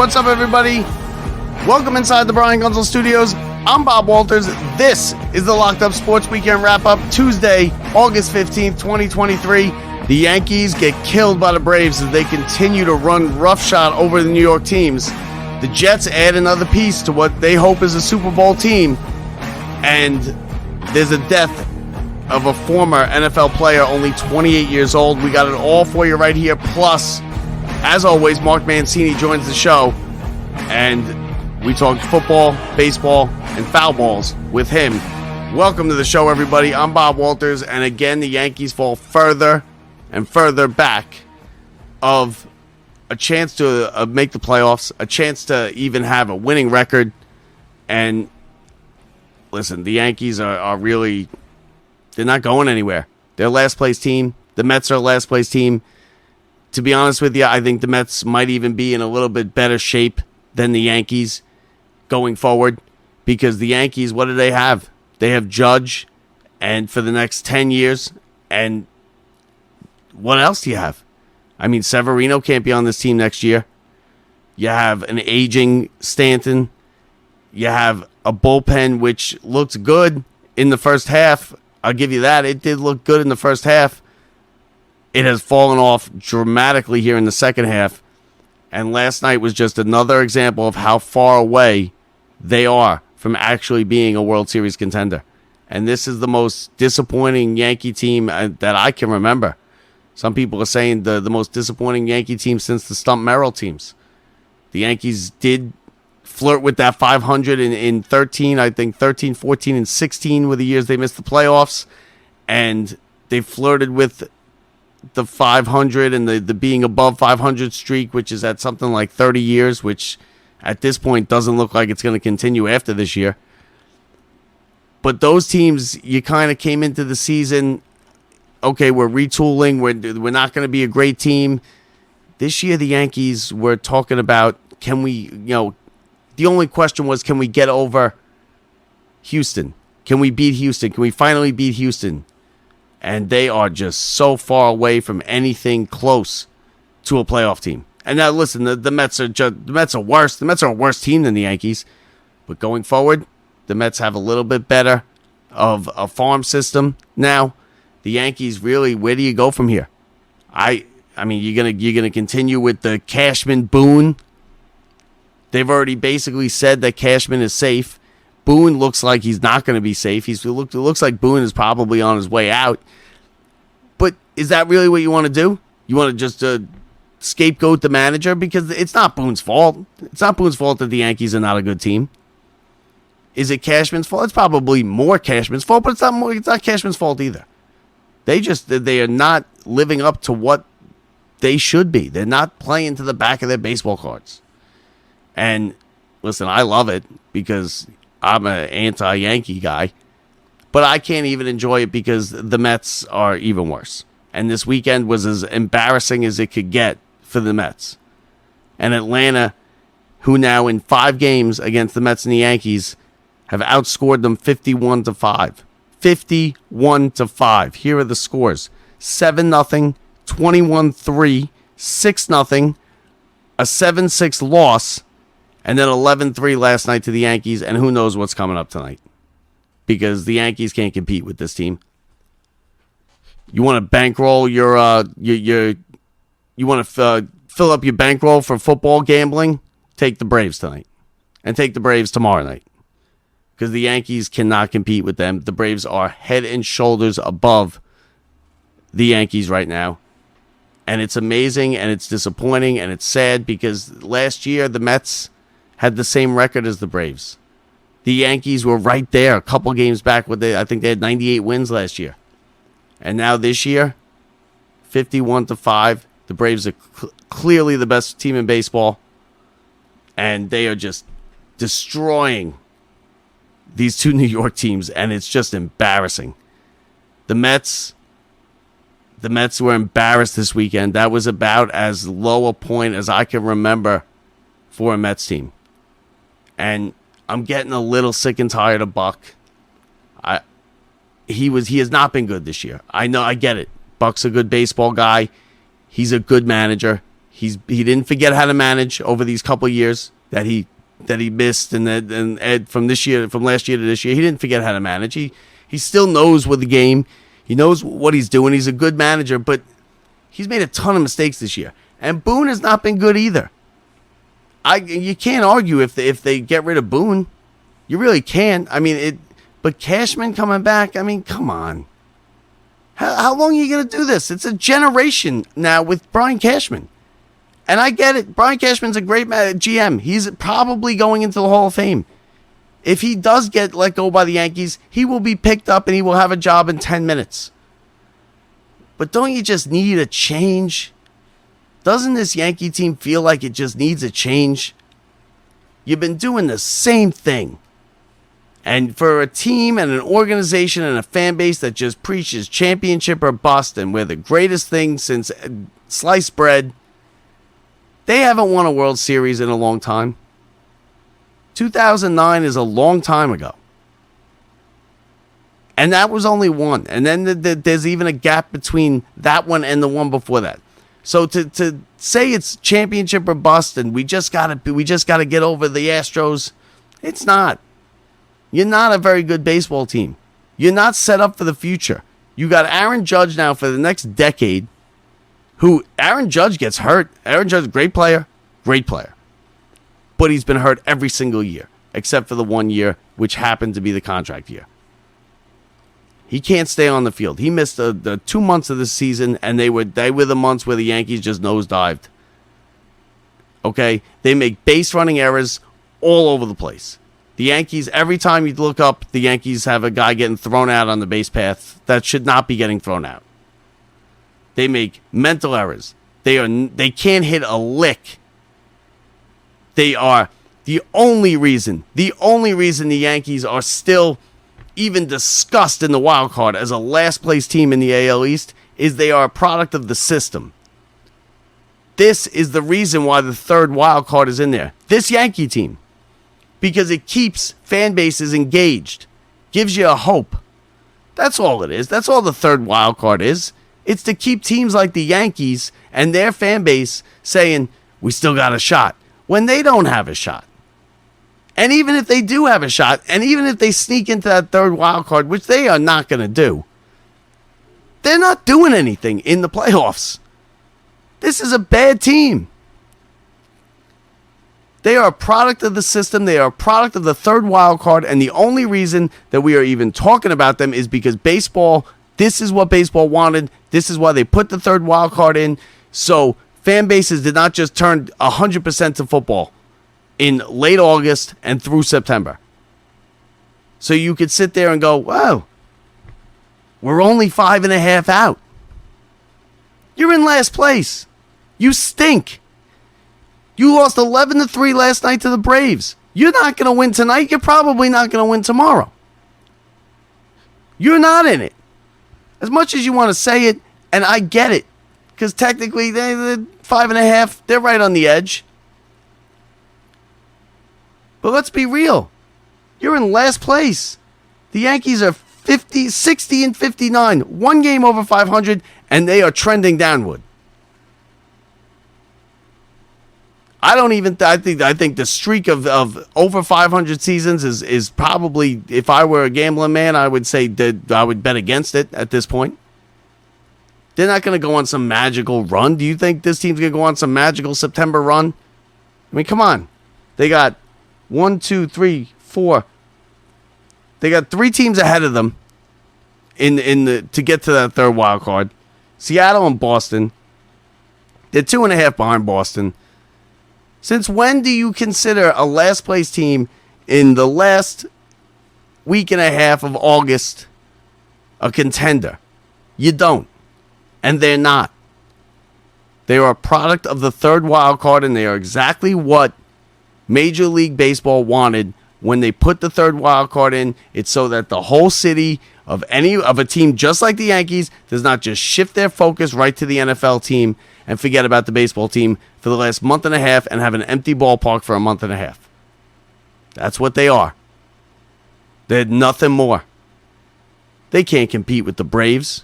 what's up, everybody? Welcome inside the Brian Gunzel Studios. I'm Bob Walters. This is the Locked Up Sports Weekend Wrap-Up, Tuesday, August 15th, 2023. The Yankees get killed by the Braves as they continue to run roughshod over the New York teams. The Jets add another piece to what they hope is a Super Bowl team. And there's a death of a former NFL player, only 28 years old. We got it all for you right here. Plus, as always, Mark Mancini joins the show. And we talk football, baseball, and foul balls with him. Welcome to the show, everybody. I'm Bob Walters. And again, the Yankees fall further and further back of a chance to make the playoffs, a chance to even have a winning record. And listen, the Yankees are really, they're not going anywhere. They're a last place team. The Mets are a last place team. To be honest with you, I think the Mets might even be in a little bit better shape than the Yankees going forward, because the Yankees, what do they have? They have Judge, and for the next 10 years, and what else do you have? I mean, Severino can't be on this team next year. You have an aging Stanton. You have a bullpen which looks good in the first half. I'll give you that. It did look good in the first half. It has fallen off dramatically here in the second half. And last night was just another example of how far away they are from actually being a World Series contender. And this is the most disappointing Yankee team that I can remember. Some people are saying the most disappointing Yankee team since the Stump Merrill teams. The Yankees did flirt with that 500 in 13, I think 13, 14, and 16 were the years they missed the playoffs. And they flirted with the 500 and the being above 500 streak, which is at something like 30 years, which at this point doesn't look like it's going to continue after this year. But those teams, you kind of came into the season, okay, we're retooling, we're not going to be a great team. This year the Yankees were talking about, can we, the only question was, can we get over Houston? Can we beat Houston? Can we finally beat Houston? And they are just so far away from anything close to a playoff team. And now, listen, the Mets are worse. The Mets are a worse team than the Yankees. But going forward, the Mets have a little bit better of a farm system now. The Yankees, really, where do you go from here? I mean, you're gonna continue with the Cashman Boone. They've already basically said that Cashman is safe. Boone looks like he's not going to be safe. It looks like Boone is probably on his way out. But is that really what you want to do? You want to just scapegoat the manager? Because it's not Boone's fault. It's not Boone's fault that the Yankees are not a good team. Is it Cashman's fault? It's probably more Cashman's fault, but it's not Cashman's fault either. They are not living up to what they should be. They're not playing to the back of their baseball cards. And listen, I love it because I'm an anti-Yankee guy, but I can't even enjoy it because the Mets are even worse. And this weekend was as embarrassing as it could get for the Mets. And Atlanta, who now in 5 games against the Mets and the Yankees have outscored them 51-5. 51-5. Here are the scores. 7-0, 21-3, 6-0, a 7-6 loss, and then 11-3 last night to the Yankees, and who knows what's coming up tonight. Because the Yankees can't compete with this team. You want to bankroll you want to fill up your bankroll for football gambling? Take the Braves tonight. And take the Braves tomorrow night. Because the Yankees cannot compete with them. The Braves are head and shoulders above the Yankees right now. And it's amazing, and it's disappointing, and it's sad, because last year the Mets had the same record as the Braves. The Yankees were right there, a couple games back. I think they had 98 wins last year. And now this year, 51-5. The Braves are clearly the best team in baseball. And they are just destroying these two New York teams. And it's just embarrassing. The Mets were embarrassed this weekend. That was about as low a point as I can remember for a Mets team. And I'm getting a little sick and tired of Buck. He has not been good this year. I know, I get it. Buck's a good baseball guy. He's a good manager. He didn't forget how to manage over these couple of years that he missed, and from last year to this year, he didn't forget how to manage. He still knows with the game. He knows what he's doing. He's a good manager, but he's made a ton of mistakes this year. And Boone has not been good either. You can't argue if they get rid of Boone. You really can't. I mean, but Cashman coming back, I mean, come on. How long are you going to do this? It's a generation now with Brian Cashman. And I get it. Brian Cashman's a great GM. He's probably going into the Hall of Fame. If he does get let go by the Yankees, he will be picked up and he will have a job in 10 minutes. But don't you just need a change? Doesn't this Yankee team feel like it just needs a change? You've been doing the same thing. And for a team and an organization and a fan base that just preaches championship or bust and we're the greatest thing since sliced bread, they haven't won a World Series in a long time. 2009 is a long time ago. And that was only one. And then there's even a gap between that one and the one before that. So to say it's championship or bust and we just gotta get over the Astros, it's not. You're not a very good baseball team. You're not set up for the future. You got Aaron Judge now for the next decade. Aaron Judge gets hurt. Aaron Judge, great player. But he's been hurt every single year, except for the 1 year, which happened to be the contract year. He can't stay on the field. He missed the 2 months of the season, and they were the months where the Yankees just nosedived. Okay? They make base running errors all over the place. The Yankees, every time you look up, the Yankees have a guy getting thrown out on the base path that should not be getting thrown out. They make mental errors. They can't hit a lick. They are the only reason the Yankees are still even discussed in the wild card as a last place team in the AL East is they are a product of the system. This is the reason why the third wild card is in there. This Yankee team. Because it keeps fan bases engaged. Gives you a hope. That's all it is. That's all the third wild card is. It's to keep teams like the Yankees and their fan base saying, we still got a shot, when they don't have a shot. And even if they do have a shot, and even if they sneak into that third wild card, which they are not going to do, they're not doing anything in the playoffs. This is a bad team. They are a product of the system. They are a product of the third wild card. And the only reason that we are even talking about them is because baseball, this is what baseball wanted. This is why they put the third wild card in. So fan bases did not just turn 100% to football in late August and through September. So you could sit there and go, wow, we're only 5.5 out. You're in last place. You stink. You lost 11-3 last night to the Braves. You're not going to win tonight. You're probably not going to win tomorrow. You're not in it. As much as you want to say it, and I get it, because technically they're 5.5. They're right on the edge. But let's be real. You're in last place. The Yankees are 60-59, one game over 500, and they are trending downward. I think the streak of over 500 seasons is probably, if I were a gambling man, I would say that I would bet against it at this point. They're not going to go on some magical run. Do you think this team's going to go on some magical September run? I mean, come on. They got 1, 2, 3, 4. They got 3 teams ahead of them to get to that third wild card. Seattle and Boston. They're 2.5 behind Boston. Since when do you consider a last place team in the last week and a half of August a contender? You don't. And they're not. They are a product of the third wild card, and they are exactly what Major League Baseball wanted when they put the third wild card in. It's so that the whole city of a team just like the Yankees does not just shift their focus right to the NFL team and forget about the baseball team for the last month and a half and have an empty ballpark for a month and a half. That's what they are. They're nothing more. They can't compete with the Braves.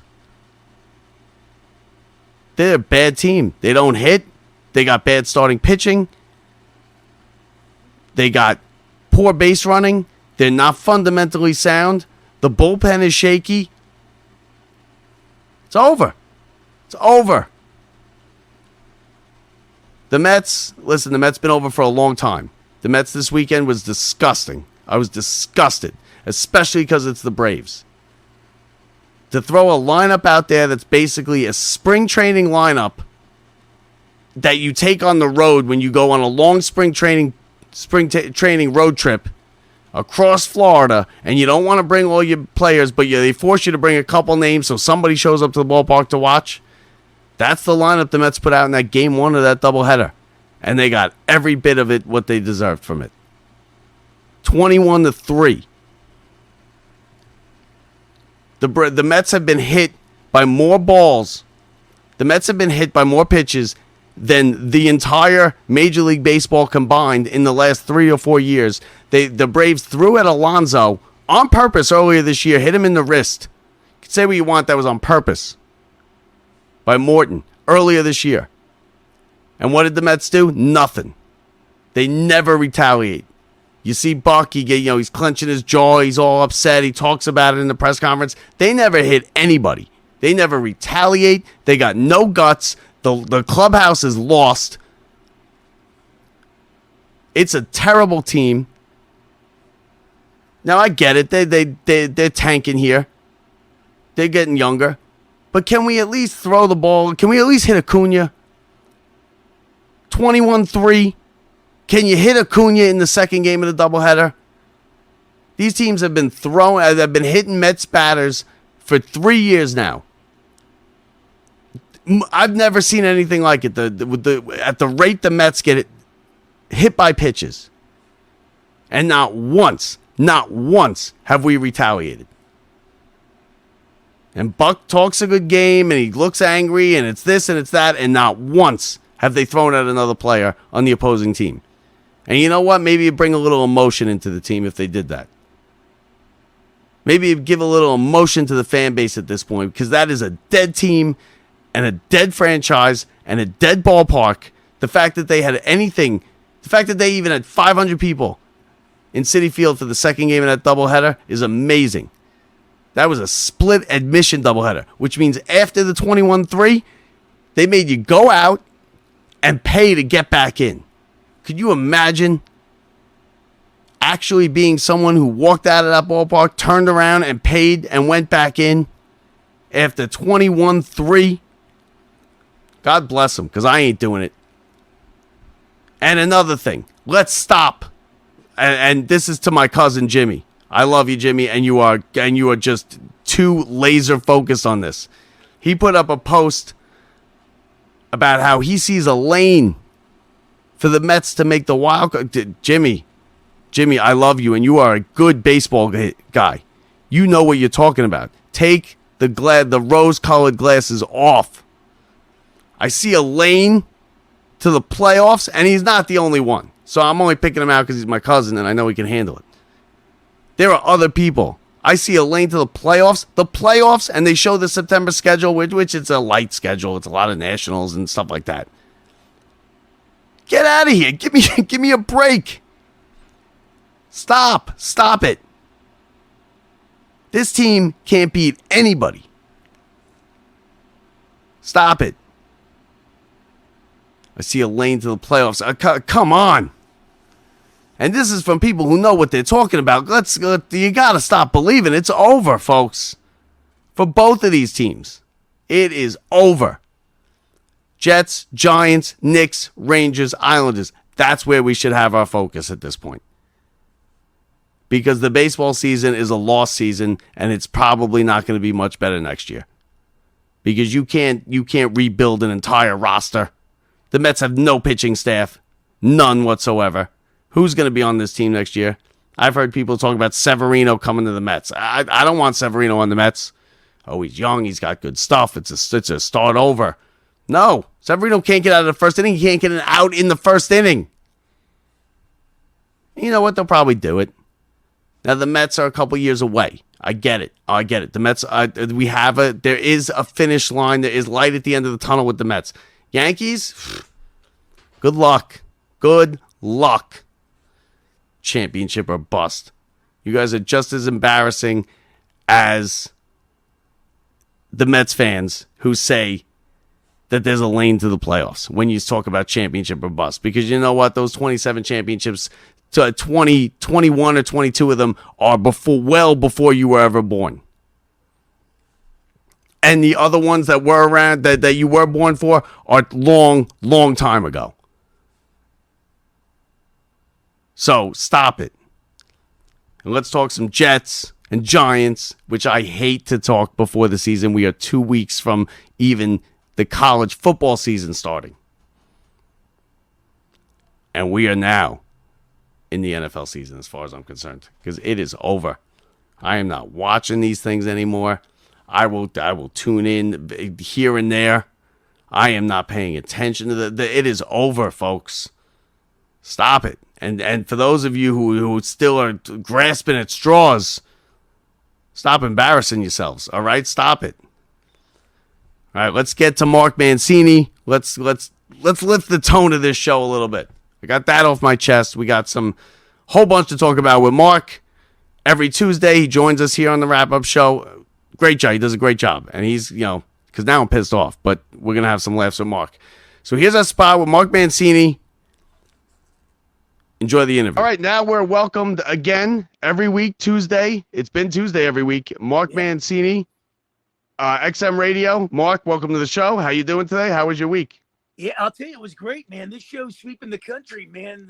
They're a bad team. They don't hit. They got bad starting pitching. They got poor base running. They're not fundamentally sound. The bullpen is shaky. It's over. It's over. The Mets, listen, the Mets been over for a long time. The Mets this weekend was disgusting. I was disgusted, especially because it's the Braves. To throw a lineup out there that's basically a spring training lineup that you take on the road when you go on a long spring training road trip across Florida, and you don't want to bring all your players, but they force you to bring a couple names so somebody shows up to the ballpark to watch. That's the lineup the Mets put out in that game one of that doubleheader. And they got every bit of it what they deserved from it. 21-3. The Mets have been hit by more balls. The Mets have been hit by more pitches than the entire Major League Baseball combined in the last 3 or 4 years. The Braves threw at Alonso on purpose earlier this year, hit him in the wrist. You can say what you want, that was on purpose. By Morton earlier this year. And what did the Mets do? Nothing. They never retaliate. You see Buck, he's clenching his jaw, he's all upset, he talks about it in the press conference. They never hit anybody. They never retaliate. They got no guts. The clubhouse is lost. It's a terrible team. Now I get it. They're tanking here. They're getting younger. But can we at least throw the ball? Can we at least hit Acuna? 21-3. Can you hit Acuna in the second game of the doubleheader? These teams have been hitting Mets batters for 3 years now. I've never seen anything like it. At the rate the Mets get hit by pitches. And not once have we retaliated. And Buck talks a good game, and he looks angry, and it's this and it's that, and not once have they thrown at another player on the opposing team. And you know what? Maybe it'd bring a little emotion into the team if they did that. Maybe it'd give a little emotion to the fan base at this point, because that is a dead team and a dead franchise and a dead ballpark. The fact that they had anything, the fact that they even had 500 people in Citi Field for the second game of that doubleheader is amazing. That was a split admission doubleheader, which means after the 21-3, they made you go out and pay to get back in. Could you imagine actually being someone who walked out of that ballpark, turned around and paid and went back in after 21-3? God bless them, because I ain't doing it. And another thing, let's stop. And this is to my cousin Jimmy. I love you, Jimmy, and you are just too laser focused on this. He put up a post about how he sees a lane for the Mets to make the wild card. Jimmy, I love you, and you are a good baseball guy. You know what you're talking about. Take the rose-colored glasses off. I see a lane to the playoffs, and he's not the only one. So I'm only picking him out because he's my cousin, and I know he can handle it. There are other people. I see a lane to the playoffs, and they show the September schedule, which it's a light schedule. It's a lot of nationals and stuff like that. Get out of here. Give me a break. Stop it. This team can't beat anybody. Stop it. I see a lane to the playoffs. Come on. And this is from people who know what they're talking about. You got to stop believing. It's over, folks. For both of these teams. It is over. Jets, Giants, Knicks, Rangers, Islanders. That's where we should have our focus at this point. Because the baseball season is a lost season, and it's probably not going to be much better next year. Because you can't rebuild an entire roster. The Mets have no pitching staff. None whatsoever. Who's going to be on this team next year? I've heard people talk about Severino coming to the Mets. I don't want Severino on the Mets. Oh, he's young. He's got good stuff. It's a start over. No. Severino can't get out of the first inning. He can't get out in the first inning. You know what? They'll probably do it. Now, the Mets are a couple years away. I get it. The Mets, there is a finish line. There is light at the end of the tunnel with the Mets. Yankees, Good luck. Good luck. Championship or bust. You guys are just as embarrassing as the Mets fans who say that there's a lane to the playoffs when you talk about championship or bust. Because you know what? Those 27 championships, 20, 21 or 22 of them are well before you were ever born. And the other ones that were around, that you were born for, are long, long time ago. So stop it. And let's talk some Jets and Giants, which I hate to talk before the season. We are 2 weeks from even the college football season starting. And we are now in the NFL season as far as I'm concerned, because it is over. I am not watching these things anymore. I will tune in here and there. I am not paying attention to it is over, folks. Stop it. And for those of you who still are grasping at straws, stop embarrassing yourselves. All right, stop it. All right, let's get to Mark Mancini. Let's lift the tone of this show a little bit. I got that off my chest. We got some whole bunch to talk about with Mark. Every Tuesday, he joins us here on the wrap-up show. Great job. He does a great job. And he's, because now I'm pissed off, but we're going to have some laughs with Mark. So here's our spot with Mark Mancini. Enjoy the interview. All right, now we're welcomed again every week, Tuesday. It's been Tuesday every week. Mark Mancini, XM Radio. Mark, welcome to the show. How you doing today? How was your week? Yeah, I'll tell you, it was great, man. This show's sweeping the country, man.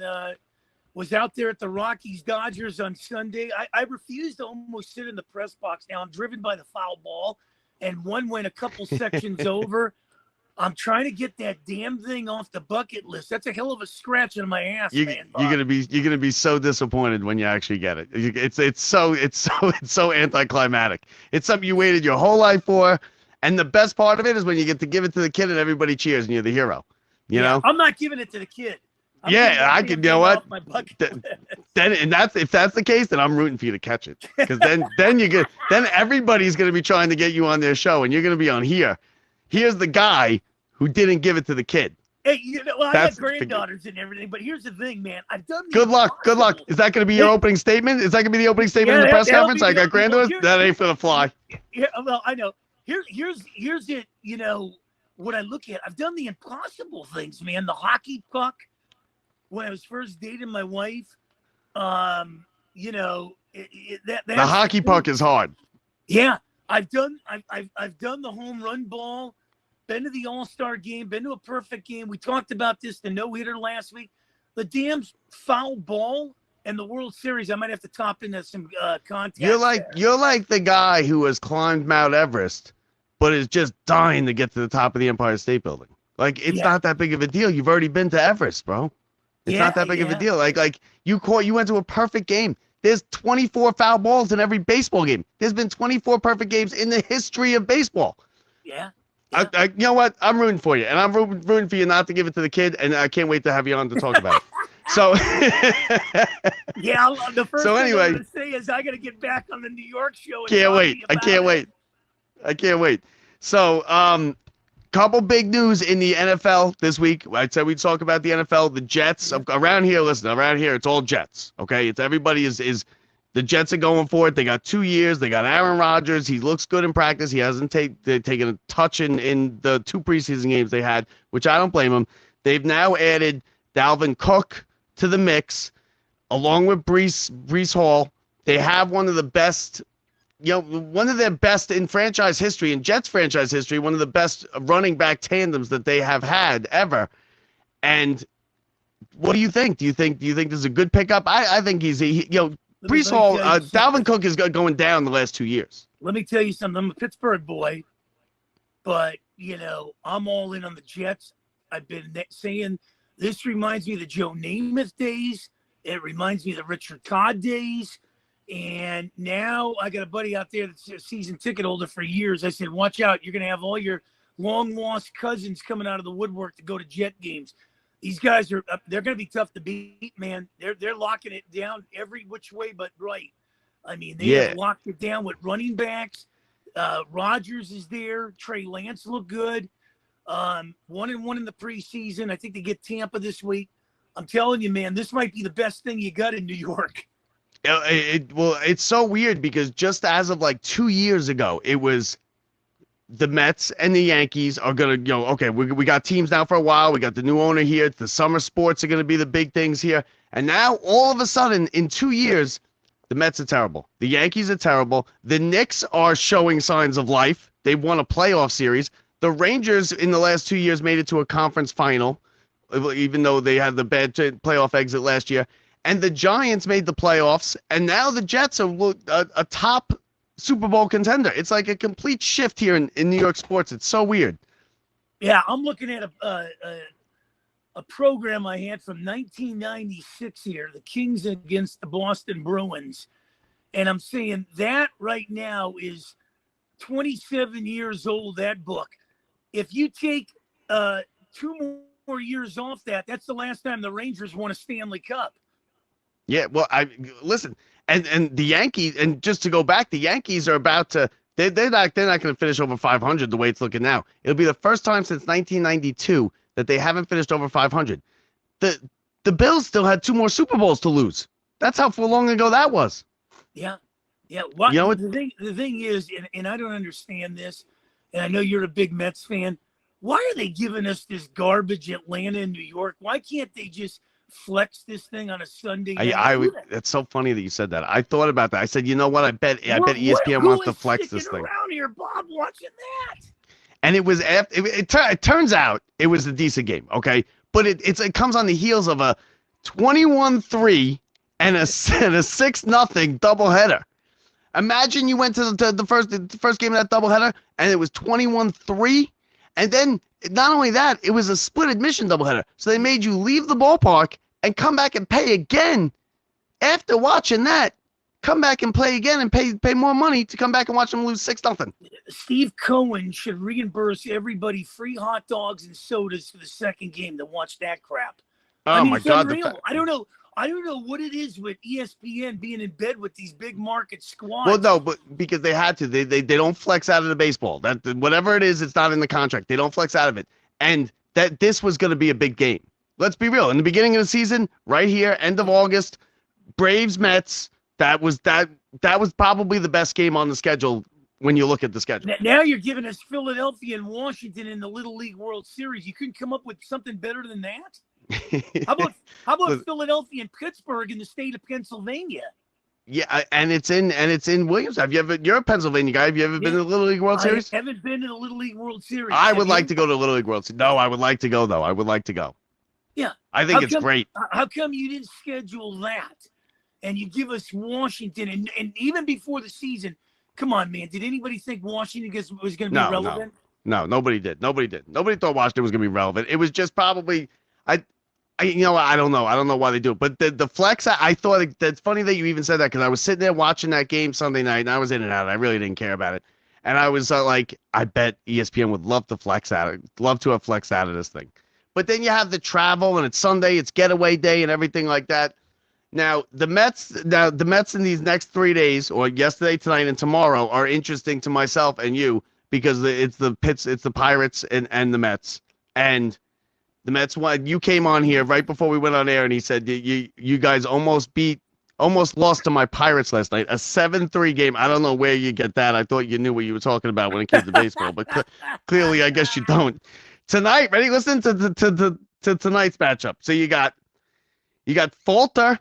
Was out there at the Rockies Dodgers on Sunday. I refuse to almost sit in the press box now. I'm driven by the foul ball, and one went a couple sections over. I'm trying to get that damn thing off the bucket list. That's a hell of a scratch on my ass, man. You're gonna be so disappointed when you actually get it. It's so anticlimactic. It's something you waited your whole life for, and the best part of it is when you get to give it to the kid and everybody cheers and you're the hero. You know? I'm not giving it to the kid. I can. You know what? Then if that's the case, then I'm rooting for you to catch it, because then everybody's gonna be trying to get you on their show, and you're gonna be on here. Here's the guy who didn't give it to the kid. Hey, I got granddaughters and everything, but here's the thing, man. I've done. Good luck. Is that going to be your opening statement? Is that going to be the opening statement in the press conference? I got granddaughters. That ain't for the fly. Yeah, well, I know. Here's it. What I look at. I've done the impossible things, man. The hockey puck. When I was first dating my wife, the hockey puck is hard. Yeah. I've done the home run ball, been to the All-Star game, been to a perfect game. We talked about this, the no-hitter last week. The damn foul ball and the World Series, I might have to top into some contact. You're like the guy who has climbed Mount Everest, but is just dying to get to the top of the Empire State Building. Like, it's not that big of a deal. You've already been to Everest, bro. It's not that big of a deal. Like you went to a perfect game. There's 24 foul balls in every baseball game. There's been 24 perfect games in the history of baseball. Yeah. You know what? I'm rooting for you, and I'm rooting for you not to give it to the kid, and I can't wait to have you on to talk about it. So, the first thing I'm going to say is I got to get back on the New York show. I can't wait. So, couple big news in the NFL this week. I said we'd talk about the NFL. The Jets around here. Listen, around here, it's all Jets. Okay, it's everybody is the Jets are going for it. They got 2 years. They got Aaron Rodgers. He looks good in practice. He hasn't taken a touch in the 2 preseason games they had, which I don't blame him. They've now added Dalvin Cook to the mix, along with Breece Hall. They have one of the best. One of their best in franchise history, in Jets franchise history, one of the best running back tandems that they have had ever. And what do you think? Do you think this is a good pickup? I think Breece Hall, Dalvin Cook is going down the last 2 years. Let me tell you something. I'm a Pittsburgh boy, but I'm all in on the Jets. I've been saying this reminds me of the Joe Namath days. It reminds me of the Richard Todd days. And now I got a buddy out there that's a season ticket holder for years. I said, watch out. You're going to have all your long-lost cousins coming out of the woodwork to go to Jet games. These guys they're going to be tough to beat, man. They're locking it down every which way but right. I mean, they have locked it down with running backs. Rodgers is there. Trey Lance looked good. 1-1 in the preseason. I think they get Tampa this week. I'm telling you, man, this might be the best thing you got in New York. Well, it's so weird because just as of like 2 years ago, it was the Mets and the Yankees are going to, okay, we got teams now for a while. We got the new owner here. The summer sports are going to be the big things here. And now all of a sudden in 2 years, the Mets are terrible. The Yankees are terrible. The Knicks are showing signs of life. They won a playoff series. The Rangers in the last 2 years made it to a conference final, even though they had the bad playoff exit last year. And the Giants made the playoffs, and now the Jets are a top Super Bowl contender. It's like a complete shift here in New York sports. It's so weird. Yeah, I'm looking at a program I had from 1996 here, the Kings against the Boston Bruins. And I'm saying that right now is 27 years old, that book. If you take 2 more years off that, that's the last time the Rangers won a Stanley Cup. Yeah, well, listen, and the Yankees, and just to go back, the Yankees are about to they're not going to finish over 500 the way it's looking now. It'll be the first time since 1992 that they haven't finished over 500. The Bills still had 2 more Super Bowls to lose. That's how long ago that was. Yeah. Well, the thing is, and I don't understand this, and I know you're a big Mets fan. Why are they giving us this garbage Atlanta and New York? Why can't they just flex this thing on a Sunday night? It's so funny that you said that. I thought about that. I said, you know what? I bet ESPN wants to flex this thing. Around here, Bob, watching that. And it was after. It turns out it was a decent game. Okay, but it comes on the heels of a 21-3 and a 6-0 doubleheader. Imagine you went to the first game of that doubleheader and it was 21-3. And then not only that, it was a split admission doubleheader. So they made you leave the ballpark and come back and pay again. After watching that, come back and play again and pay more money to come back and watch them lose 6-0. Steve Cohen should reimburse everybody free hot dogs and sodas for the second game to watch that crap. Oh, my God. I don't know what it is with ESPN being in bed with these big market squads. Well, no, but because they had to. They don't flex out of the baseball. That whatever it is, it's not in the contract. They don't flex out of it. And that this was going to be a big game. Let's be real. In the beginning of the season, right here, end of August, Braves Mets, that was probably the best game on the schedule when you look at the schedule. Now you're giving us Philadelphia and Washington in the Little League World Series. You couldn't come up with something better than that? How about Philadelphia and Pittsburgh in the state of Pennsylvania? Yeah, and it's in Williams. You're a Pennsylvania guy. Have you ever been to the Little League World Series? I haven't been to the Little League World Series. I would like to go to the Little League World Series. No, I would like to go, though. I would like to go. Yeah. I think it's great. How come you didn't schedule that? And you give us Washington, and even before the season, come on, man. Did anybody think Washington was going to be relevant? No, nobody did. Nobody thought Washington was going to be relevant. It was just probably I don't know. I don't know why they do it. But the flex, I thought that's funny that you even said that because I was sitting there watching that game Sunday night and I was in and out. I really didn't care about it. And I was like, I bet ESPN would love to flex out it, love to have flexed out of this thing. But then you have the travel and it's Sunday, it's getaway day and everything like that. Now the Mets in these next 3 days, or yesterday, tonight, and tomorrow, are interesting to myself and you because it's the Pirates and the Mets. And the Mets won. You came on here right before we went on air, and he said you guys almost lost to my Pirates last night. A 7-3 game. I don't know where you get that. I thought you knew what you were talking about when it came to baseball, but clearly I guess you don't. Tonight, ready? Listen to tonight's matchup. So you got Falter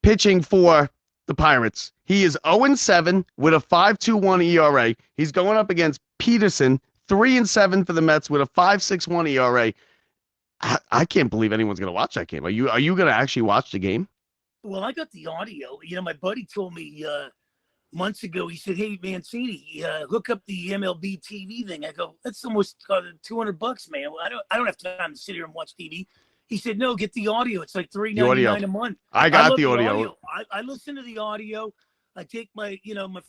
pitching for the Pirates. He is 0-7 with a 5.21 ERA. He's going up against Peterson, 3-7 for the Mets with a 5.61 ERA. I can't believe anyone's going to watch that game. Are you going to actually watch the game? Well, I got the audio. My buddy told me months ago, he said, "Hey, Mancini, hook up the MLB TV thing." I go, "That's almost $200, man. I don't have time to sit here and watch TV." He said, "No, get the audio. It's like $3.99 a month." I got the audio. I listen to the audio. I take my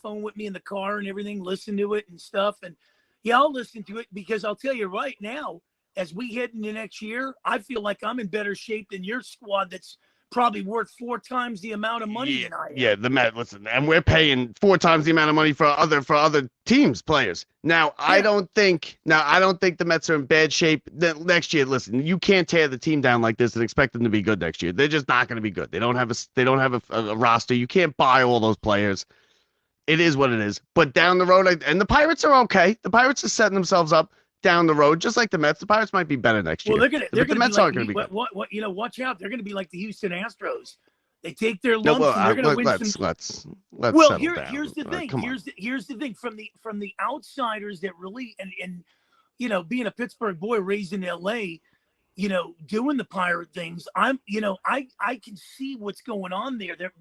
phone with me in the car and everything, listen to it and stuff. And yeah, I'll listen to it because I'll tell you right now, as we head into next year, I feel like I'm in better shape than your squad that's probably worth 4 times the amount of money than I am. Yeah, the Mets. Listen, and we're paying 4 times the amount of money for other teams' players. Now, I don't think the Mets are in bad shape. Next year, listen, you can't tear the team down like this and expect them to be good next year. They're just not going to be good. They don't have a roster. You can't buy all those players. It is what it is. But down the road, and the Pirates are okay. The Pirates are setting themselves up down the road, just like the Mets. The Pirates might be better next year. Well, they're the Mets aren't going to be good. Watch out. They're going to be like the Houston Astros. They take their lumps No, well, and they're going to win let's some. Let's Well, settle down. here's the thing. Here's the thing from the outsiders that really and being a Pittsburgh boy raised in L.A., doing the Pirate things. I can see what's going on there. They're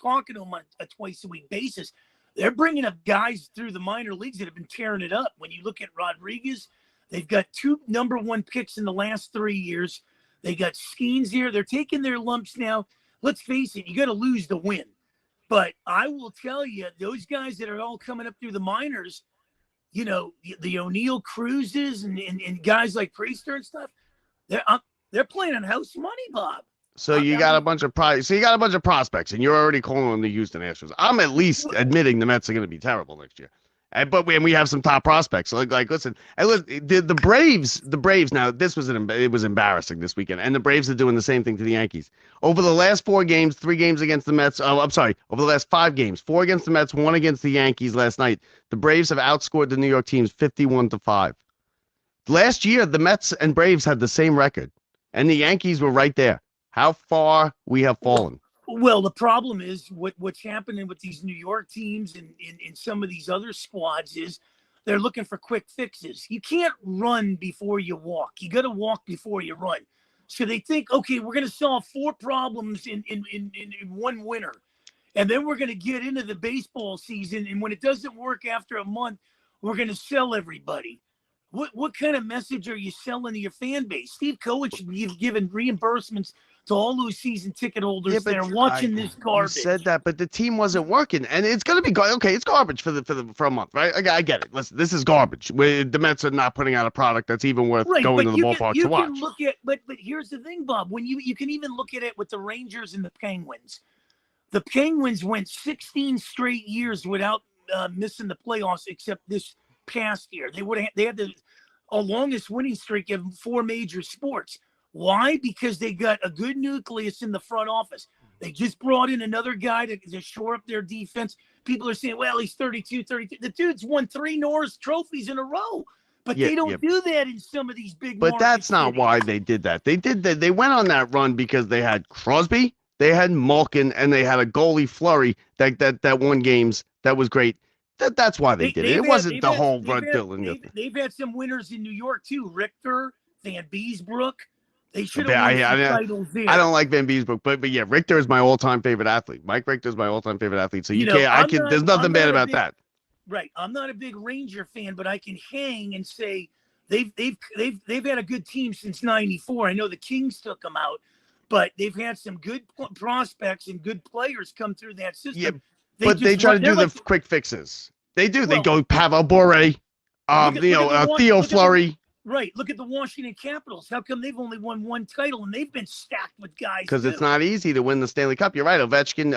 talking to them on a twice a week basis. They're bringing up guys through the minor leagues that have been tearing it up. When you look at Rodriguez, they've got 2 number 1 picks in the last 3 years. They got Skeens here. They're taking their lumps now. Let's face it, you got to lose to win. But I will tell you, those guys that are all coming up through the minors, the O'Neill Cruzes and guys like Priester and stuff, they're playing on house money, Bob. So you got a bunch of prospects, and you're already calling them the Houston Astros. I'm at least admitting the Mets are going to be terrible next year. But we have some top prospects. So listen, the Braves. Now this was it was embarrassing this weekend, and the Braves are doing the same thing to the Yankees. Over the last 4 games, 3 games against the Mets. Over the last 5 games, 4 against the Mets, 1 against the Yankees last night. The Braves have outscored the New York teams 51-5. Last year, the Mets and Braves had the same record, and the Yankees were right there. How far we have fallen. Well, the problem is what's happening with these New York teams and some of these other squads is they're looking for quick fixes. You can't run before you walk. You got to walk before you run. So they think, okay, we're going to solve 4 problems in one winter. And then we're going to get into the baseball season. And when it doesn't work after a month, we're going to sell everybody. What kind of message are you selling to your fan base? Steve Cohen should be giving reimbursements to all those season ticket holders that are watching this garbage. You said that, but the team wasn't working, and it's going to be okay. It's garbage for a month, right? I get it. Listen, this is garbage. The Mets are not putting out a product that's even worth going to the ballpark to watch. But here's the thing, Bob. When you can even look at it with the Rangers and the Penguins. The Penguins went 16 straight years without missing the playoffs, except this past year. They had the longest winning streak of 4 major sports. Why? Because they got a good nucleus in the front office. They just brought in another guy to shore up their defense. People are saying, well, he's 32. The dude's won 3 Norris trophies in a row. But they don't do that in some of these big markets. But that's not why they did that. They did that. They went on that run because they had Crosby, they had Malkin, and they had a goalie Fleury that won games. That was great. That's why they did it. It wasn't the whole run building. They've had some winners in New York, too. Richter, Van Beesbrook. They should have won some titles there. I don't like Van Beesbrook, but yeah, Richter is my all-time favorite athlete. Mike Richter is my all-time favorite athlete. So there's nothing bad about that. Right. I'm not a big Ranger fan, but I can hang and say they've had a good team since '94. I know the Kings took them out, but they've had some good prospects and good players come through that system. Yeah, they try to do the quick fixes. They do. They go Pavel Bure, Theo Fleury. Right. Look at the Washington Capitals. How come they've only won 1 title and they've been stacked with guys? Because it's not easy to win the Stanley Cup. You're right. Ovechkin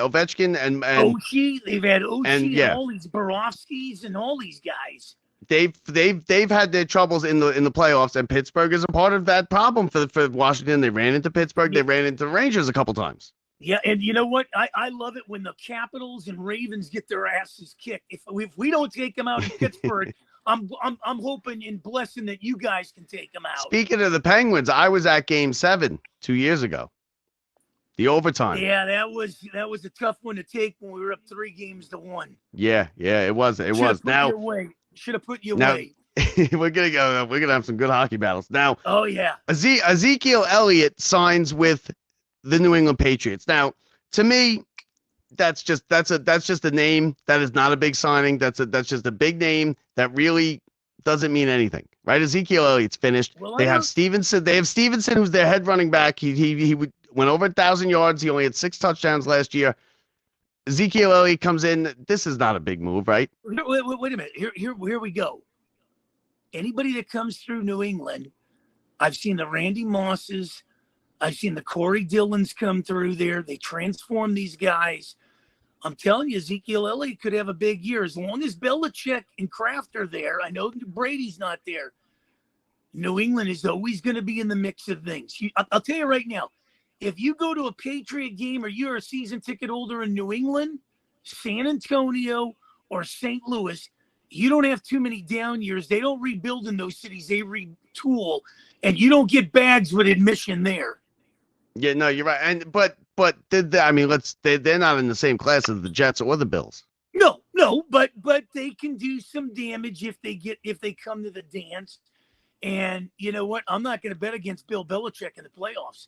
and Oshie. They've had Oshie and all these Borowskis and all these guys. They've had their troubles in the playoffs, and Pittsburgh is a part of that problem for Washington. They ran into Pittsburgh. They ran into the Rangers a couple times. Yeah, and you know what? I love it when the Capitals and Ravens get their asses kicked. If we don't take them out in Pittsburgh. I'm hoping and blessing that you guys can take them out. Speaking of the Penguins, I was at Game 7 2 years ago. The overtime. Yeah, that was a tough one to take when we were up 3-1. Yeah, it was. It was. Now should have put you away. We're gonna have some good hockey battles now. Oh yeah. Ezekiel Elliott signs with the New England Patriots. Now, to me, that's just a name. That is not a big signing. That's just a big name that really doesn't mean anything, right? Ezekiel Elliott's finished. Well, they have Stevenson. They have Stevenson, who's their head running back. He went over 1,000 yards. He only had 6 touchdowns last year. Ezekiel Elliott comes in. This is not a big move, right? Wait a minute. Here we go. Anybody that comes through New England, I've seen the Randy Mosses, I've seen the Corey Dillons come through there. They transform these guys. I'm telling you, Ezekiel Elliott could have a big year as long as Belichick and Kraft are there. I know Brady's not there. New England is always going to be in the mix of things. I'll tell you right now, if you go to a Patriot game or you're a season ticket holder in New England, San Antonio, or St. Louis, you don't have too many down years. They don't rebuild in those cities. They retool, and you don't get bags with admission there. Yeah, no, you're right. And but they're not in the same class as the Jets or the Bills. No, but they can do some damage if they come to the dance. And you know what? I'm not going to bet against Bill Belichick in the playoffs.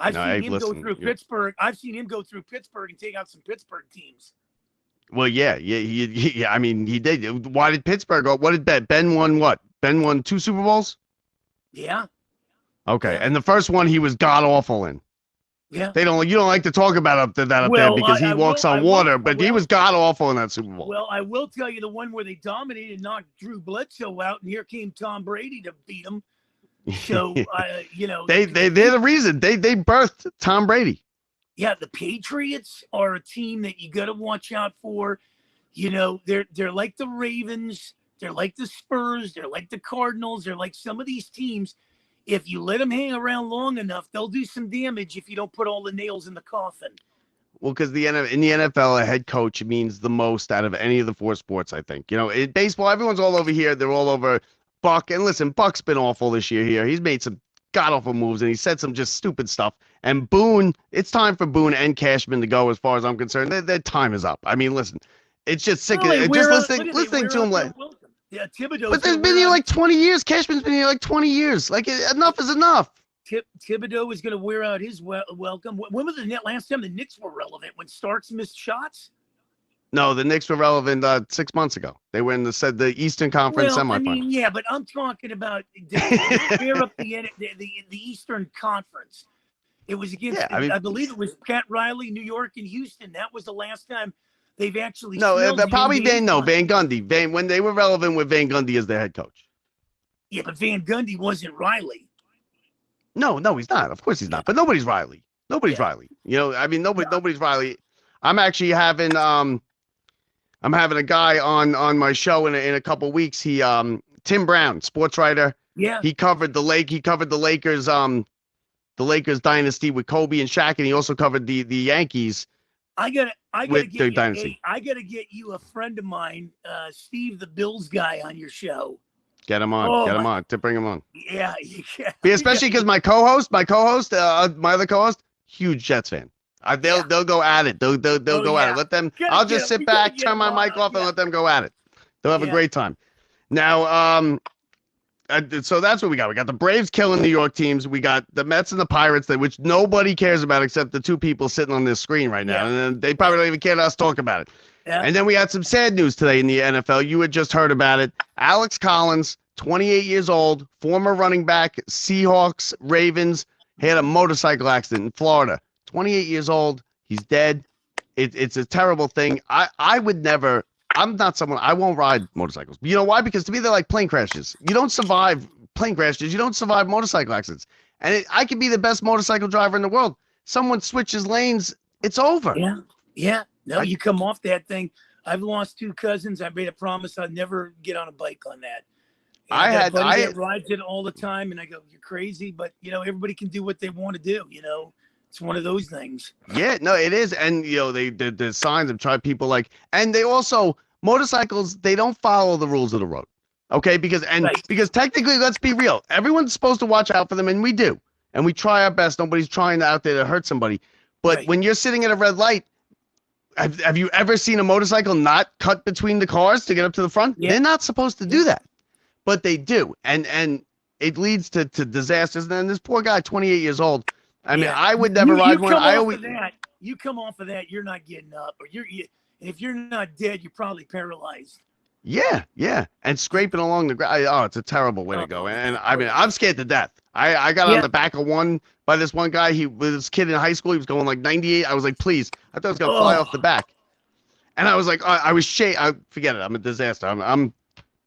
I've seen him go through Pittsburgh. I've seen him go through Pittsburgh and take out some Pittsburgh teams. Well, yeah. I mean, he did. Why did Pittsburgh go? What did Ben won? What? Ben won 2 Super Bowls? Yeah. Okay, and the first one he was god awful in. Yeah. You don't like to talk about that up there because he walks on water, but he was god awful in that Super Bowl. Well, I will tell you the one where they dominated and knocked Drew Bledsoe out, and here came Tom Brady to beat him. So they're the reason they birthed Tom Brady. Yeah, the Patriots are a team that you got to watch out for. You know, they're like the Ravens, they're like the Spurs, they're like the Cardinals, they're like some of these teams. If you let them hang around long enough, they'll do some damage if you don't put all the nails in the coffin. Well, because in the NFL, a head coach means the most out of any of the 4 sports, I think. You know, in baseball, everyone's all over here. They're all over Buck. And listen, Buck's been awful this year here. He's made some god-awful moves, and he said some just stupid stuff. And Boone, it's time for Boone and Cashman to go as far as I'm concerned. Their time is up. I mean, listen, it's just sick. Listening to him. Yeah, Thibodeau. But they've been here like 20 years. Cashman's been here like 20 years. Like, enough is enough. Thibodeau is going to wear out his welcome. When was the last time the Knicks were relevant? When Starks missed shots? No, the Knicks were relevant 6 months ago. They were in the Eastern Conference semifinals. I mean, yeah, but I'm talking about clear up the Eastern Conference. It was against, I believe it was Pat Riley, New York, and Houston. That was the last time they've actually. No, probably Van Gundy. When they were relevant with Van Gundy as their head coach. Yeah, but Van Gundy wasn't Riley. No, he's not. Of course he's not. But nobody's Riley. Riley. You know, I mean, nobody's Riley. I'm actually having I'm having a guy on my show in a couple weeks. He Tim Brown, sports writer. Yeah. He covered the Lakers dynasty with Kobe and Shaq, and he also covered the Yankees. I gotta get you a friend of mine, Steve, the Bills guy, on your show. Get him on. To bring him on. Yeah. Especially because my other co-host, huge Jets fan. They'll go at it. They'll go at it. Let them. I'll just sit back, turn my mic off, and let them go at it. They'll have a great time. Now, so that's what we got. We got the Braves killing New York teams. We got the Mets and the Pirates, which nobody cares about except the 2 people sitting on this screen right now, and they probably don't even care to us talk about it. Yeah. And then we had some sad news today in the NFL. You had just heard about it. Alex Collins, 28 years old, former running back, Seahawks, Ravens, had a motorcycle accident in Florida. 28 years old. He's dead. It's a terrible thing. I would never. I'm not someone. I won't ride motorcycles. You know why? Because to me, they're like plane crashes. You don't survive plane crashes. You don't survive motorcycle accidents. And I could be the best motorcycle driver in the world. Someone switches lanes, it's over. Yeah. No, you come off that thing. I've lost 2 cousins. I made a promise I'd never get on a bike on that. And I rides it all the time, and I go, "You're crazy," but everybody can do what they want to do. It's one of those things. Yeah, no, it is. And the signs of try people and they also motorcycles, they don't follow the rules of the road. Okay, because technically, let's be real, everyone's supposed to watch out for them, and we do. And we try our best. Nobody's trying out there to hurt somebody. But when you're sitting at a red light, have you ever seen a motorcycle not cut between the cars to get up to the front? Yeah. They're not supposed to do that. But they do. And it leads to disasters. And then this poor guy, 28 years old. I mean, I would never ride one. You come off of that, you're not getting up. Or if you're not dead, you're probably paralyzed. Yeah. And scraping along the ground. Oh, it's a terrible way to go. And I mean, I'm scared to death. I got on the back of one by this one guy. He was this kid in high school. He was going like 98. I was like, please. I thought it was going to fly off the back. And I was like, I was shaking. Forget it. I'm a disaster. I'm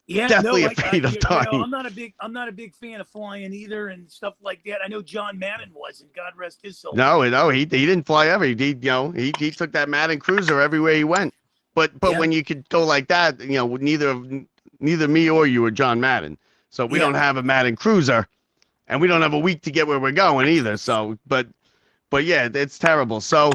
Yeah, Definitely no, afraid of dying. I'm not a big fan of flying either and stuff like that. I know John Madden wasn't. God rest his soul. No, he didn't fly ever. He took that Madden cruiser everywhere he went. But Yeah, when you could go like that, neither me or you are John Madden. So we yeah. don't have a Madden cruiser, and we don't have a week to get where we're going either. So, but yeah, it's terrible. So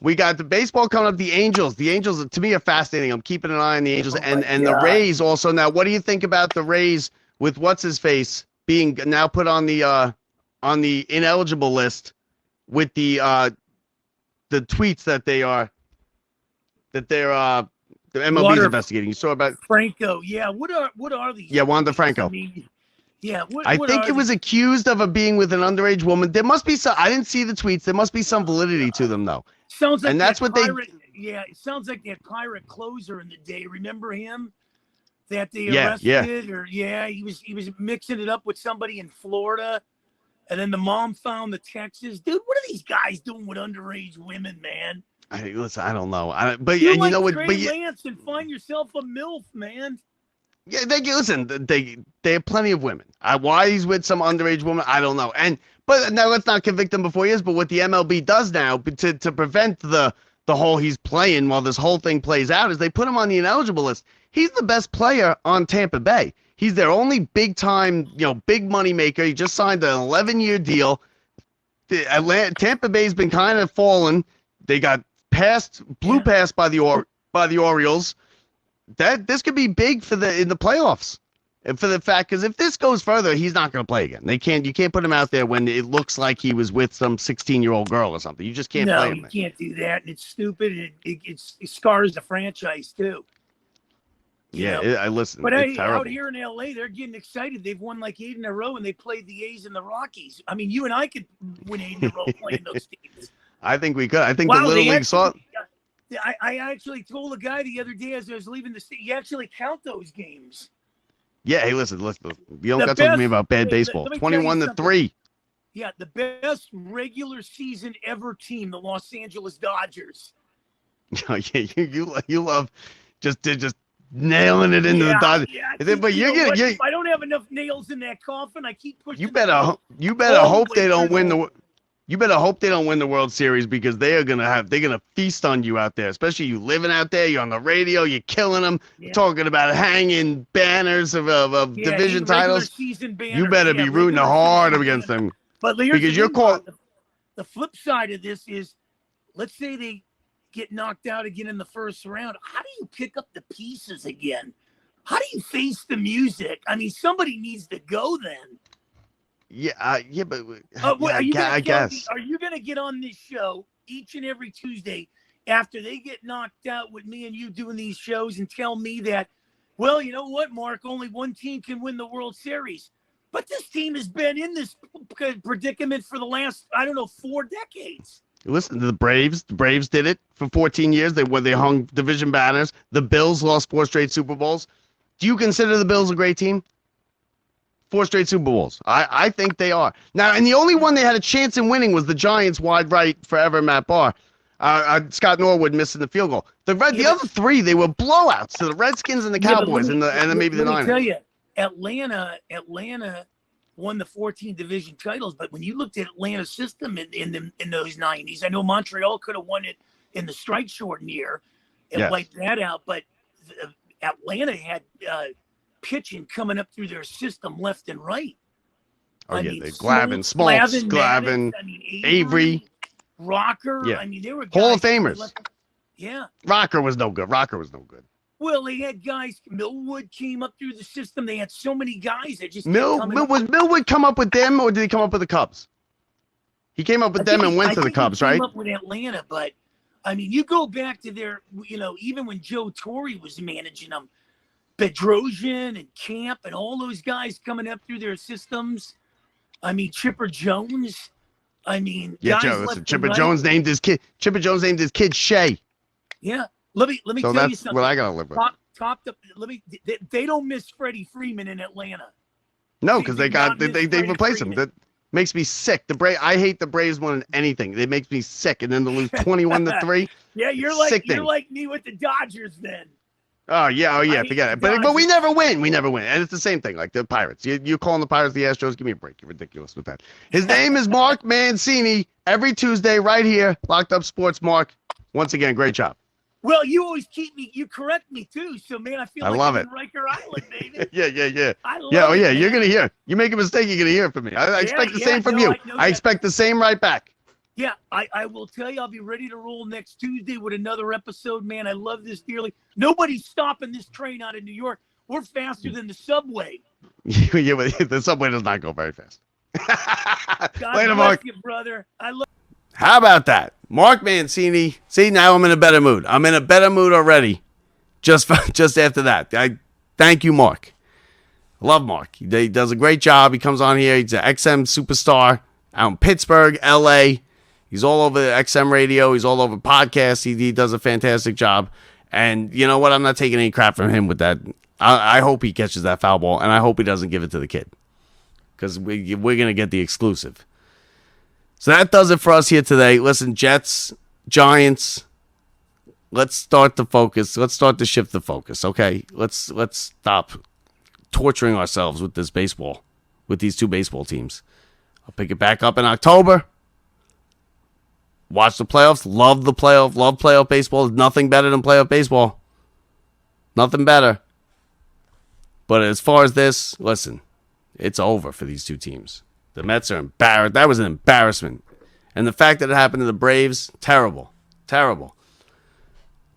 we got the baseball coming up. The Angels. The Angels to me are fascinating. I'm keeping an eye on the Angels Oh and my the God. Rays also. Now, what do you think about the Rays with what's his face being now put on the ineligible list with the tweets that the MLB's Water investigating? You saw about Franco. Yeah. What are these? Wanda tweets? I Franco. mean, yeah. I What think are it was these? accused of being with an underage woman. There must be some. I didn't see the tweets. There must be some validity to them though, Sounds like and that's that what pirate. Yeah, it sounds like that pirate closer in the day. Remember him? That they Yeah, yeah. arrested, or he was mixing it up with somebody in Florida, and then the mom found the texts. Dude, what are these guys doing with underage women, man? Listen, I don't know. You're And you like know what? Trey But yeah, Lance and find yourself a MILF, man. yeah, listen. They have plenty of women. Why he's with some underage woman, I don't know. But now let's not convict him before he is. But what the MLB does now to prevent the whole he's playing while this whole thing plays out is they put him on the ineligible list. He's the best player on Tampa Bay. He's their only big time, big money maker. He just signed an 11-year deal. Tampa Bay's been kind of fallen. They got blew past by the Orioles. This could be big in the playoffs. And for the fact, because if this goes further, he's not going to play again. You can't put him out there when it looks like he was with some 16-year-old girl or something. You just can't play him. No, you can't do that, and it's stupid. And it scars the franchise too. I listen. But it's terrible. out here in LA, they're getting excited. They've won like 8 in a row, and they played the A's and the Rockies. I mean, you and I could win 8 in a row playing those teams. I think we could. I think the Little League saw. I actually told a guy the other day as I was leaving the state, you actually count those games. Yeah, hey, listen. You don't got to talk to me about bad baseball. 21-3. Yeah, the best regular season ever team, the Los Angeles Dodgers. Yeah, you love just nailing it into the Dodgers. Yeah, but if I don't have enough nails in that coffin, I keep pushing. You better hope they don't win the. You better hope they don't win the World Series because they're gonna feast on you out there. Especially you living out there, you're on the radio, you're killing them, talking about hanging banners of division titles. You better be rooting hard against them. But because you're caught. The flip side of this is, let's say they get knocked out again in the first round. How do you pick up the pieces again? How do you face the music? I mean, somebody needs to go then. But I guess. Are you going to get on this show each and every Tuesday after they get knocked out with me and you doing these shows and tell me that, well, you know what, Mark, only one team can win the World Series. But this team has been in this predicament for the last, 4 decades. Listen to the Braves. The Braves did it for 14 years. They hung division banners. The Bills lost 4 straight Super Bowls. Do you consider the Bills a great team? 4 straight Super Bowls. I think they are. Now, and the only one they had a chance in winning was the Giants wide right forever, Matt Barr. Scott Norwood missing the field goal. The other 3, they were blowouts to the Redskins and the Cowboys and then maybe the Niners. Let me tell you, Atlanta won the 14 division titles, but when you looked at Atlanta's system in those 90s, I know Montreal could have won it in the strike shortened year and wiped that out, but Atlanta had pitching coming up through their system left and right. Glavine, Smoltz, Glavine, Avery, Rocker. Yeah. I mean, they were guys Hall of Famers. Rocker was no good. Well, they had guys. Millwood came up through the system. They had so many guys that just was Millwood come up with them, or did he come up with the Cubs? He came up with them and went to the Cubs, right? He came up with Atlanta, but I mean, you go back to their, even when Joe Torre was managing them, Bedrosian and Camp and all those guys coming up through their systems. I mean, Chipper Jones. I mean, Chipper Jones named his kid. Chipper Jones named his kid Shea. Yeah. Let me tell you something. What I gotta live with. They don't miss Freddie Freeman in Atlanta. No, because they replaced him. That makes me sick. I hate the Braves more than anything. It makes me sick. And then to lose 21-3. Yeah, you're like me with the Dodgers then. Oh yeah, forget it. But Dodgers. we never win. We never win. And it's the same thing, like the Pirates. You're calling the Pirates the Astros. Give me a break. You're ridiculous with that. His name is Mark Mancini. Every Tuesday, right here, Locked Up Sports. Mark, once again, great job. Well, you always you correct me too. So man, I feel like love I'm it. in Riker Island, baby. Yeah. I love Yeah, it, you're man. gonna hear. You make a mistake, you're gonna hear from me. I expect the same from you. I expect the same right back. Yeah, I will tell you, I'll be ready to roll next Tuesday with another episode, man. I love this dearly. Nobody's stopping this train out of New York. We're faster than the subway. Yeah, but the subway does not go very fast. God Later, bless Mark. you, brother. I love. How about that? Mark Mancini. See, now I'm in a better mood. I'm in a better mood already. Just after that. I thank you, Mark. Love Mark. He does a great job. He comes on here. He's an XM superstar out in Pittsburgh, LA. He's all over XM radio. He's all over podcasts. He does a fantastic job. And you know what? I'm not taking any crap from him with that. I hope he catches that foul ball, and I hope he doesn't give it to the kid, because we're going to get the exclusive. So that does it for us here today. Listen, Jets, Giants, let's start the focus. Let's start to shift the focus, okay? Let's stop torturing ourselves with this baseball, with these two baseball teams. I'll pick it back up in October. Watch the playoffs. Love the playoff. Love playoff baseball. There's nothing better than playoff baseball. Nothing better. But as far as this, listen, it's over for these two teams. The Mets are embarrassed. That was an embarrassment. And the fact that it happened to the Braves, terrible. Terrible.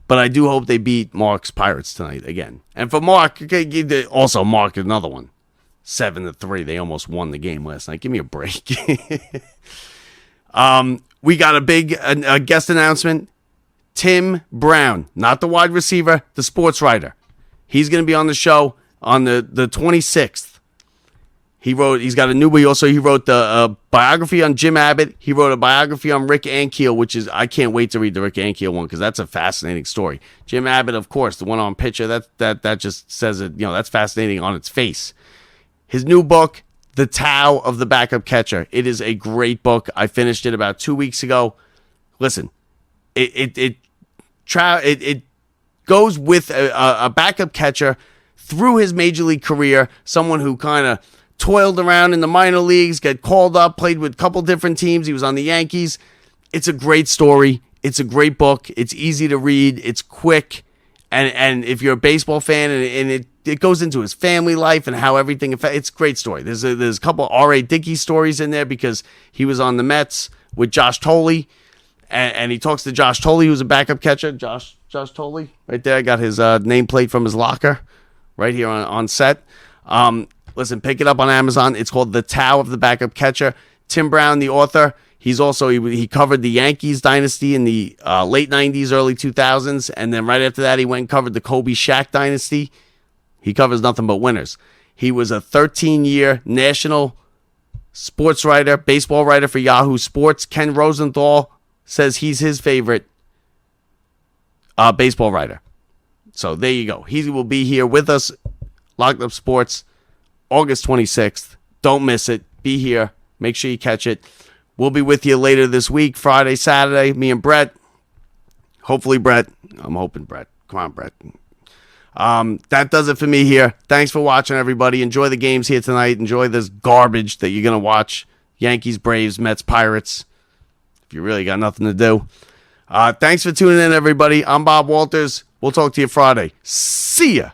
But I do hope they beat Mark's Pirates tonight again. And for Mark, okay, also Mark, another one. 7-3. They almost won the game last night. Give me a break. We got a big guest announcement. Tim Brown, not the wide receiver, the sports writer. He's going to be on the show on the 26th. He's got a new book. He wrote the biography on Jim Abbott. He wrote a biography on Rick Ankiel, which is, I can't wait to read the Rick Ankiel one, because that's a fascinating story. Jim Abbott, of course, the one on pitcher, that just says it, that's fascinating on its face. His new book, The Tao of the Backup Catcher. It is a great book. I finished it about 2 weeks ago. Listen, it goes with a backup catcher through his major league career, someone who kind of toiled around in the minor leagues, got called up, played with a couple different teams. He was on the Yankees. It's a great story. It's a great book. It's easy to read. It's quick. And if you're a baseball fan, and it goes into his family life and how everything affects, it's a great story. There's a couple R.A. Dickey stories in there, because he was on the Mets with Josh Tolley, and he talks to Josh Tolley, who's a backup catcher. Josh Tolley, right there. I got his nameplate from his locker right here on set. Listen, pick it up on Amazon. It's called The Tao of the Backup Catcher. Tim Brown, the author, he's also, he covered the Yankees dynasty in the late 90s, early 2000s, and then right after that, he went and covered the Kobe Shaq dynasty. He covers nothing but winners. He was a 13-year national sports writer, baseball writer for Yahoo Sports. Ken Rosenthal says he's his favorite baseball writer. So there you go. He will be here with us, Locked Up Sports, August 26th. Don't miss it. Be here. Make sure you catch it. We'll be with you later this week, Friday, Saturday, me and Brett. Hopefully, Brett. I'm hoping Brett. Come on, Brett. That does it for me here. Thanks for watching, everybody. Enjoy the games here tonight. Enjoy this garbage that you're going to watch. Yankees, Braves, Mets, Pirates. If you really got nothing to do. Thanks for tuning in, everybody. I'm Bob Walters. We'll talk to you Friday. See ya.